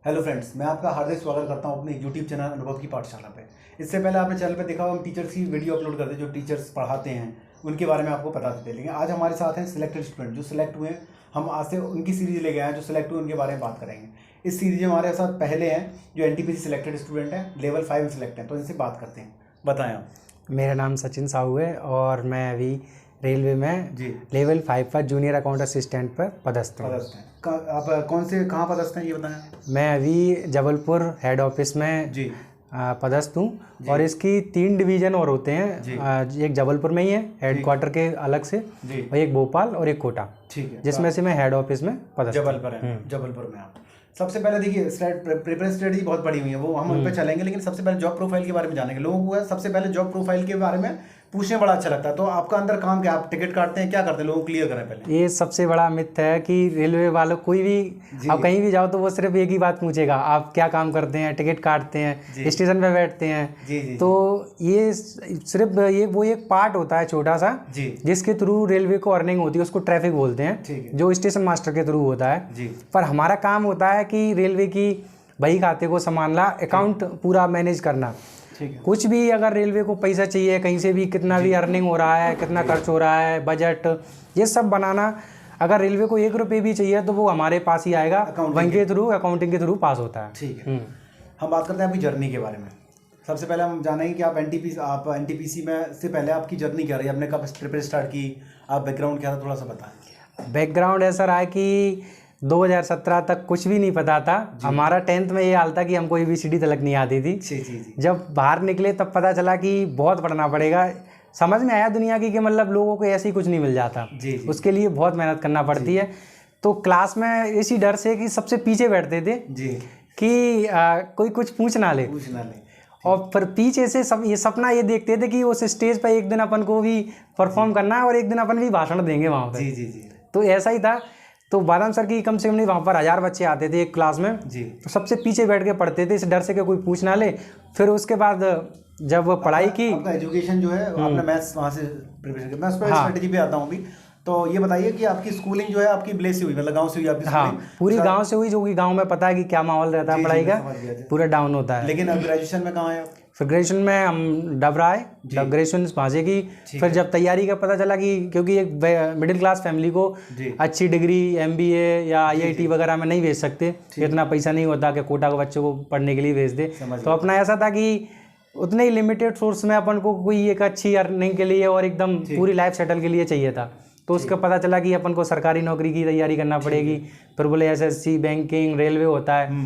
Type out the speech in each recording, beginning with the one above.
Hello friends, मैं आपका हार्दिक स्वागत करता हूं अपने यूट्यूब चैनल अनुभव की पाठशाला पे। इससे पहले आपने चैनल पे देखा होगा हम टीचर्स की वीडियो अपलोड करते हैं, जो टीचर्स पढ़ाते हैं उनके बारे में आपको बताते थे। लेकिन आज हमारे साथ हैं सिलेक्टेड स्टूडेंट जो सिलेक्ट हुए हैं। हम आज से उनकी सीरीज लेके आए हैं जो सिलेक्ट हुए, उनके बारे में बात करेंगे। इस सीरीज में हमारे साथ पहले हैं जो NTPC सिलेक्टेड स्टूडेंट हैं, लेवल 5 में सिलेक्ट हैं, तो इनसे बात करते हैं। बताएं आप। मेरा नाम सचिन साहू है और मैं अभी रेलवे में जी लेवल 5 पर जूनियर अकाउंट असिस्टेंट पर पदस्थ हूँ। आप कहाँ पदस्थ हैं ये बताएं। मैं अभी जबलपुर हेड ऑफिस में जी पदस्थ हूँ और इसकी 3 डिवीज़न और होते हैं। एक जबलपुर में ही है हेड क्वार्टर के अलग से, और एक भोपाल और एक कोटा। ठीक है, जिसमें से मैं हेड ऑफिस में पदस्थ हूँ। जबलपुर है। जबलपुर में आप सबसे पहले देखिए प्रेफरेंस स्ट्रेटजी बहुत बड़ी हुई है, वो हम उन पर चलेंगे। लेकिन सबसे पहले जॉब प्रोफाइल के बारे में जानेंगे। लोगों को सबसे पहले जॉब प्रोफाइल के बारे में पूछने बड़ा अच्छा लगता है। तो आपका अंदर काम क्या, आप टिकट काटते हैं, क्या करते हैं, लोगों को क्लियर करें पहले। ये सबसे बड़ा मिथ है कि रेलवे वालों कोई भी आप कहीं भी जाओ तो वो सिर्फ एक ही बात पूछेगा, आप क्या काम करते हैं, टिकट काटते हैं, स्टेशन पे बैठते हैं। तो ये सिर्फ वो एक पार्ट होता है छोटा सा, जिसके थ्रू रेलवे को अर्निंग होती है, उसको ट्रैफिक बोलते हैं, जो स्टेशन मास्टर के थ्रू होता है। पर हमारा काम होता है कि रेलवे की बही खाते को संभालना, अकाउंट पूरा मैनेज करना। कुछ भी अगर रेलवे को पैसा चाहिए कहीं से भी, कितना भी अर्निंग हो रहा है, कितना खर्च हो रहा है, बजट, ये सब बनाना। अगर रेलवे को 1 रुपये भी चाहिए तो वो हमारे पास ही आएगा, बैंक के थ्रू, अकाउंटिंग के थ्रू पास होता है। ठीक है, हम बात करते हैं आपकी जर्नी के बारे में। सबसे पहले हम जानेंगे कि आप NTPC में से पहले आपकी जर्नी क्या रही, आपने कब प्रिपरेशन स्टार्ट की, आप बैकग्राउंड क्या था, थोड़ा सा बताएं। बैकग्राउंड ऐसा रहा कि 2017 तक कुछ भी नहीं पता था। हमारा 10th में ये हाल था कि हमको ABCD तलक नहीं आती थी। जब बाहर निकले तब पता चला कि बहुत पढ़ना पड़ेगा। समझ में आया दुनिया की कि मतलब लोगों को ऐसे ही कुछ नहीं मिल जाता। उसके लिए बहुत मेहनत करना पड़ती है। तो क्लास में इसी डर से कि सबसे पीछे बैठते थे कि कोई कुछ पूछ ना ले। और फिर पीछे से सब ये सपना ये देखते थे कि उस स्टेज पर एक दिन अपन को भी परफॉर्म करना है और एक दिन अपन भी भाषण देंगे वहाँ पर। तो ऐसा ही था। तो बादाम सर की कम से कम नहीं, वहाँ पर 1000 बच्चे आते थे एक क्लास में। तो सबसे पीछे बैठ के पढ़ते थे, इस डर से कि कोई पूछ ना ले। फिर उसके बाद जब पढ़ाई की, आपका एजुकेशन जो है आपने मैथ्स वहाँ से प्रिपरेशन किया। मैं उस पर स्ट्रेटजी पे आता हूँ अभी। तो ये बताइए कि आपकी स्कूलिंग जो है आपकी विलेज से हुई, मतलब गांव से हुई आपकी स्कूलिंग? पूरी गांव से हुई, जो कि गांव में पता है कि क्या माहौल रहता है पढ़ाई का, पूरा डाउन होता है। लेकिन अब ग्रेजुएशन में कहाँ है? फिर ग्रेजुएशन में हम डबरा आए, ग्रेजुएशन वहाँ से की। फिर जब तैयारी का पता चला कि क्योंकि एक मिडिल क्लास फैमिली को अच्छी डिग्री MBA या IIT वगैरह में नहीं भेज सकते, इतना पैसा नहीं होता कि कोटा के बच्चों को पढ़ने के लिए भेज दे। तो अपना ऐसा था कि उतने ही लिमिटेड सोर्स में अपन को कोई एक अच्छी अर्निंग के लिए और एकदम पूरी लाइफ सेटल के लिए चाहिए था। तो उसका पता चला कि अपन को सरकारी नौकरी की तैयारी करना पड़ेगी। फिर बोले SSC, बैंकिंग, रेलवे होता है।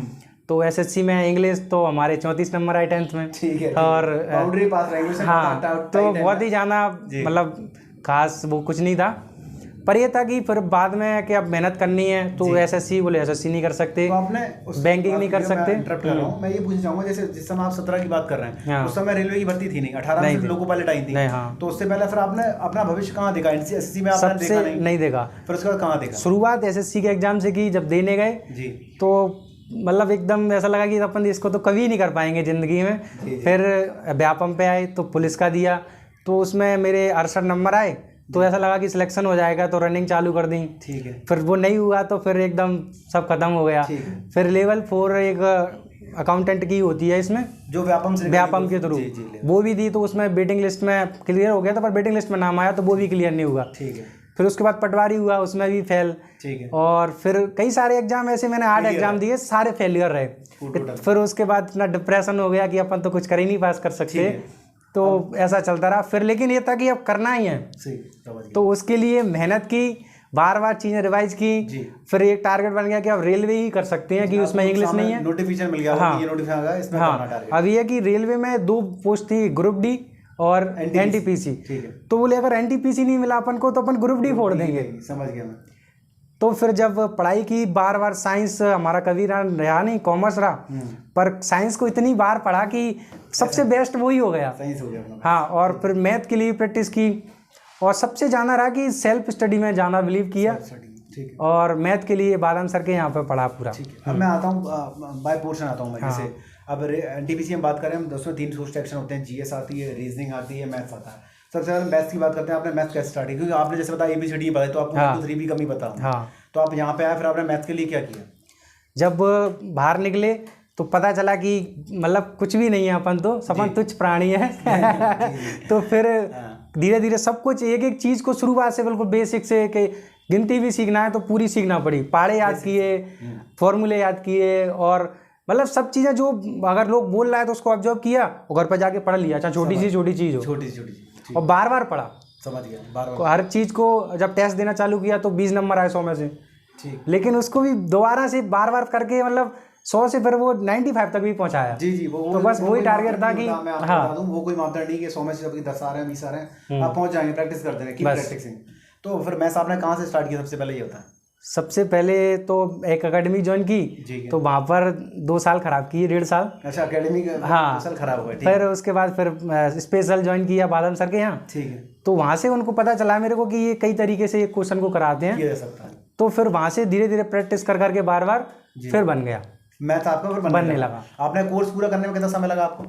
तो SSC में इंग्लिश तो हमारे 34 नंबर आए 10th में। और बाउंड्री पास रहे। हाँ, तो बहुत ही ज़्यादा मतलब खास वो कुछ नहीं था। पर ये था कि फिर बाद में कि अब मेहनत करनी है तो SSC बोले SSC नहीं कर सकते, तो आपने बैंकिंग नहीं कर सकते। मैं ये पूछना चाहूँगा, जैसे जिस समय आप 17 की बात कर रहे हैं, उस समय रेलवे की भर्ती थी नहीं, 18 में लोको पायलट आई थी। तो उससे पहले फिर आपने अपना भविष्य कहाँ देखा? SSC में आपने देखा नहीं देखा? फिर उसके बाद कहाँ देखा? शुरुआत SSC के एग्जाम से की। जब देने गए तो मतलब एकदम ऐसा लगा कि अपन इसको तो कभी नहीं कर पाएंगे ज़िंदगी में। फिर व्यापम पे आए तो पुलिस का दिया, तो उसमें मेरे 68 नंबर आए। तो ऐसा लगा कि सिलेक्शन हो जाएगा, तो रनिंग चालू कर दी। फिर वो नहीं हुआ तो फिर एकदम सब खत्म हो गया। फिर लेवल 4 एक अकाउंटेंट की होती है इसमें, जो व्यापम के थ्रू, वो भी दी। तो उसमें वेटिंग लिस्ट में क्लियर हो गया था, पर वेटिंग लिस्ट में नाम आया तो वो भी क्लियर नहीं हुआ। फिर उसके बाद पटवारी हुआ, उसमें भी फेल। और फिर कई सारे एग्जाम ऐसे, मैंने 8 एग्जाम दिए, सारे फेलियर रहे। फिर उसके बाद इतना डिप्रेशन हो गया कि अपन तो कुछ कर ही नहीं पास कर सकते। तो ऐसा चलता रहा। फिर लेकिन ये था कि अब करना ही है, तो उसके लिए मेहनत की, बार बार चीज़ें रिवाइज की। फिर एक टारगेट बन गया कि अब रेलवे ही कर सकते हैं कि उसमें इंग्लिश नहीं है। नोटिफिकेशन मिल गया। हाँ, ये नोटिफिकेशन आ गया, इसमें करना टारगेट। अब ये कि रेलवे में 2 पोस्ट थी, ग्रुप D और NTPC। तो बोले अगर NTPC नहीं मिला अपन को तो अपन ग्रुप D फोड़ देंगे। समझ गया मैं। तो फिर जब पढ़ाई की, बार बार साइंस हमारा कभी रहा नहीं, कॉमर्स रहा, पर साइंस को इतनी बार पढ़ा कि सबसे बेस्ट वही हो गया, साइंस हो गया। हाँ, और फिर मैथ के लिए प्रैक्टिस की, और सबसे ज़्यादा रहा कि सेल्फ स्टडी में जाना बिलीव किया। और मैथ के लिए बादाम सर के यहाँ पे पढ़ा पूरा। अब मैं आता हूँ बाय पोर्शन आता हूँ मैं। जैसे अब NTPC हम बात करें, हम 3 सेक्शन होते हैं, GS आती है, रीजनिंग आती है, मैथ्स आता है। सबसे पहले मैथ्स की बात करते हैं। आपने मैथ्स कैसे स्टार्ट की? क्योंकि आपने जैसे बताया ABCD बताया, तो आपको 1 2 3 भी कम ही पता। तो आप यहाँ पे आए, फिर आपने मैथ्स के लिए क्या किया? जब बाहर निकले तो पता चला कि मतलब कुछ भी नहीं है, अपन तो अपन तुच्छ प्राणी है। तो फिर धीरे धीरे सब कुछ एक एक चीज़ को शुरुआत से बिल्कुल बेसिक से कि गिनती भी सीखना है तो पूरी सीखना पड़ी, पहाड़े याद किए, फॉर्मूले याद किए, और मतलब सब चीज़ें जो अगर लोग बोल रहा है तो उसको ऑब्जर्व किया और घर पर जाके पढ़ लिया, चाहे छोटी चीज़ हो, छोटी चीज़, और बार बार पढ़ा। समझ गया, बार हर चीज़ को जब टेस्ट देना चालू किया तो 20 नंबर आए 100 में से, ठीक। लेकिन उसको भी दोबारा से बार बार करके मतलब 100 से फिर वो 95 तक भी पहुंचाया। जी, वो तो बस वही टारगेट था कि मैं आपको बता दूं, वो कोई मापदंड नहीं कि 100 में से जब 10 आ रहे हैं 20 आ रहे हैं आप पहुंच जाएंगे, प्रैक्टिस करते रहे, कीप प्रैक्टिसिंग। तो फिर मैथ्स आपने कहाँ से स्टार्ट किया? सबसे पहले ये होता है। सबसे पहले तो एक एकेडमी ज्वाइन की, तो वहाँ पर 2 साल खराब किए, 1.5 साल। अच्छा, एकेडमी का 2 साल खराब हुआ, ठीक। फिर उसके बाद फिर स्पेशल ज्वाइन किया बादल सर के यहाँ, ठीक है। तो वहाँ से उनको पता चला मेरे को कि ये कई तरीके से एक क्वेश्चन को कराते हैं, किया जा सकता है। तो फिर वहाँ से धीरे धीरे प्रैक्टिस कर करके बार बार फिर बन गया, मैथ आपका फिर बनने लगा। आपने कोर्स पूरा करने में कितना समय लगा आपको?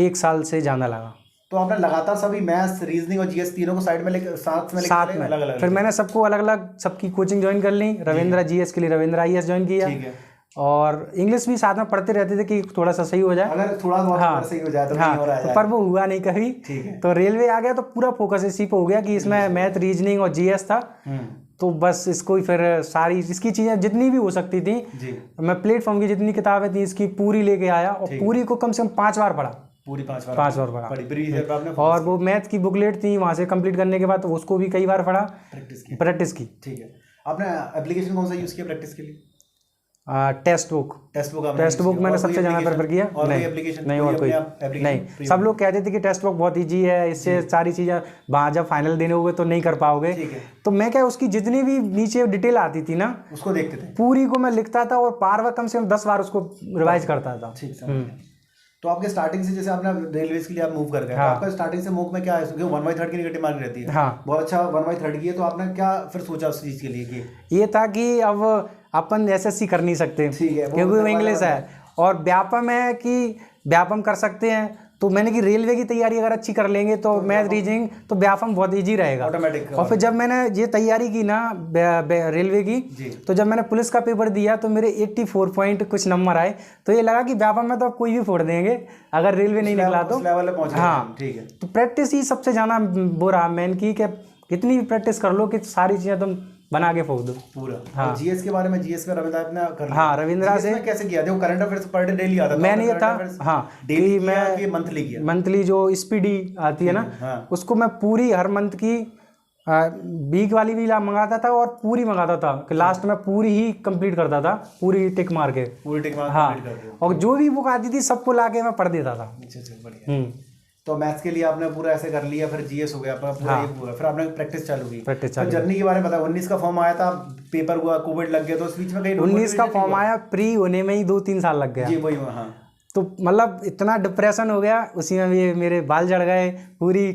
1 साल से ज़्यादा लगा। तो आपने लगातार सभी मैथ्स, रीजनिंग और जीएस तीनों को साइड में लेकर साथ में अलग-अलग? फिर मैंने सबको अलग अलग सबकी कोचिंग ज्वाइन कर ली। रविंद्रा जीएस के लिए रविंद्रा आईएएस ज्वाइन किया, ठीक है। और इंग्लिश भी साथ में पढ़ते रहते थे कि थोड़ा सा सही हो जाए, अगर थोड़ा बहुत सही हो जाए तो नहीं हो रहा है, पर वो हुआ नहीं कभी। ठीक है। तो रेलवे आ गया तो पूरा फोकस इसी पे हो गया कि इसमें मैथ, रीजनिंग और जीएस था, तो बस इसको ही फिर सारी इसकी चीज़ें जितनी भी हो सकती थी मैं प्लेटफॉर्म की जितनी किताबें थी इसकी पूरी लेके आया, और पूरी को कम से कम 5 बार पढ़ा, पूरी 5 बार पढ़ा। और वो मैथ की बुकलेट थी, वहाँ से कंप्लीट करने के बाद तो उसको भी कई बार पढ़ा, प्रैक्टिस की। ठीक है। आपने एप्लीकेशन कौन सा यूज़ किया प्रैक्टिस के लिए? टेक्स्ट बुक मैंने सबसे ज़्यादा प्रेफर किया। नहीं और कोई नहीं। सब लोग कहते थे कि टेक्स्ट बुक बहुत ईजी है, इससे सारी चीज़ें वहाँ जब फाइनल देने होंगे तो नहीं कर पाओगे, तो मैं क्या उसकी जितनी भी नीचे डिटेल आती थी ना उसको देखते थे, पूरी को मैं लिखता था और बार बार कम से कम 10 बार उसको रिवाइज करता था। तो आपके स्टार्टिंग से जैसे आपने रेलवेज के लिए आप मूव कर गए, तो आपका स्टार्टिंग से मूव में क्या है, क्योंकि 1/3 की नेगेटिव मार्किंग रहती है, बहुत अच्छा 1/3 की है, तो आपने क्या फिर सोचा उस चीज़ के लिए? कि ये था कि अब अपन एसएससी कर नहीं सकते क्योंकि वो इंग्लिश है, और व्यापम है कि व्यापम कर सकते हैं, तो मैंने कि रेलवे की तैयारी अगर अच्छी कर लेंगे तो मैथ, रीजनिंग तो व्यापम बहुत इजी रहेगा ऑटोमेटिक। और फिर जब मैंने ये तैयारी की ना रेलवे की, तो जब मैंने पुलिस का पेपर दिया तो मेरे 84 पॉइंट कुछ नंबर आए, तो ये लगा कि व्यापम में तो अब कोई भी फोड़ देंगे अगर रेलवे नहीं निकला तो। हाँ, ठीक है। तो प्रैक्टिस ही सबसे ज़्यादा वो रहा मैन की, कितनी भी प्रैक्टिस कर लो कि सारी चीज़ें तुम बना के फोड़ दो पूरा। हाँ, जीएस के बारे में, जीएस का रविंद्रा आपने कर लिया? हाँ, रविंद्रा से कैसे किया? देखो current affairs per day daily आता था, मैंने ये था हाँ डेली, मैं मंथली किया, मंथली जो स्पीडी आती है ना, उसको मैं पूरी हर मंथ की वीक वाली भी मंगाता था और पूरी मंगाता था कि लास्ट में पूरी ही कंप्लीट करता था, पूरी टिक मार के, हाँ, और जो भी बुक आती थी सबको ला के मैं पढ़ देता था। बढ़िया। तो मैथ्स के लिए आपने पूरा ऐसे कर लिया, फिर जीएस हो गया आपका पूरा, ये पूरा, फिर आपने प्रैक्टिस चालू की। फिर जर्नी के बारे में बताओ। 19 का फॉर्म आया था, पेपर हुआ, कोविड लग गया, तो उस बीच में कहीं 19 का फॉर्म आया, प्री होने में ही 2-3 साल लग गया जी, वही। हाँ, तो मतलब इतना डिप्रेशन हो गया, उसी में भी मेरे बाल झड़ गए, पूरी